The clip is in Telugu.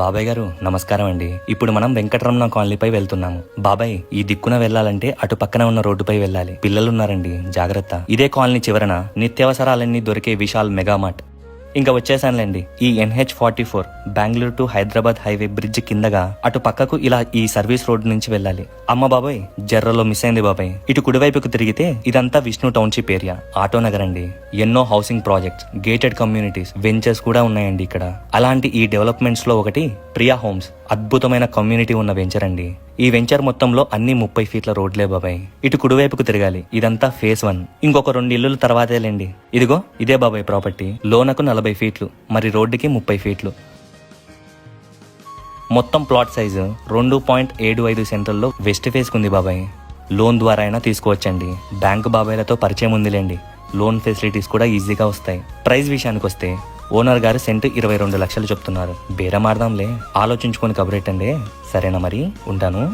బాబాయ్ గారు నమస్కారం అండి. ఇప్పుడు మనం వెంకటరమణ కాలనీపై వెళ్తున్నాము. బాబాయ్, ఈ దిక్కున వెళ్ళాలంటే అటు పక్కన ఉన్న రోడ్డుపై వెళ్ళాలి. పిల్లలున్నారండి, జాగ్రత్త. ఇదే కాలనీ చివరన నిత్యావసరాలన్నీ దొరికే విశాల్ మెగామార్ట్. ఇంకా వచ్చేసానులేండి. ఈ NH44 Bengaluru to Hyderabad highway bridge కిందగా అటు పక్కకు ఇలా ఈ సర్వీస్ రోడ్ నుంచి వెళ్ళాలి. అమ్మ బాబాయ్, జర్రలో మిస్ అయింది బాబాయ్. ఇటు కుడివైపుకు తిరిగితే ఇదంతా Vishnu township area, auto Nagar అండి. ఎన్నో housing projects, gated communities, ventures కూడా ఉన్నాయండి ఇక్కడ. అలాంటి ఈ డెవలప్మెంట్స్ లో ఒకటి ప్రియా హోమ్స్. అద్భుతమైన కమ్యూనిటీ ఉన్న వెంచర్ అండి. ఈ వెంచర్ మొత్తంలో అన్ని 30 ఫీట్ల రోడ్లే బాబాయ్. ఇటు కుడివైపుకు తిరగాలి. ఇదంతా ఫేజ్ 1. ఇంకొక 2 ఇల్లుల తర్వాతేలేండి. ఇదిగో ఇదే బాబాయ్ ప్రాపర్టీ. లోనకు 40 ఫీట్లు, మరి రోడ్డుకి 30 ఫీట్లు. మొత్తం ప్లాట్ సైజు 2.75 సెంట్రల్లో వెస్ట్ ఫేస్ కుంది బాబాయ్. లోన్ ద్వారా అయినా తీసుకోవచ్చండి. బ్యాంకు బాబాయ్లతో పరిచయం ఉందిలేండి. లోన్ ఫెసిలిటీస్ కూడా ఈజీగా వస్తాయి. ప్రైస్ విషయానికి వస్తే ఓనర్ గారు సెంటు 22 లక్షలు చెప్తున్నారు. బేరం ఆడదాంలే, ఆలోచించుకొని కబురెట్టండి. సరేనా మరి, ఉంటాను.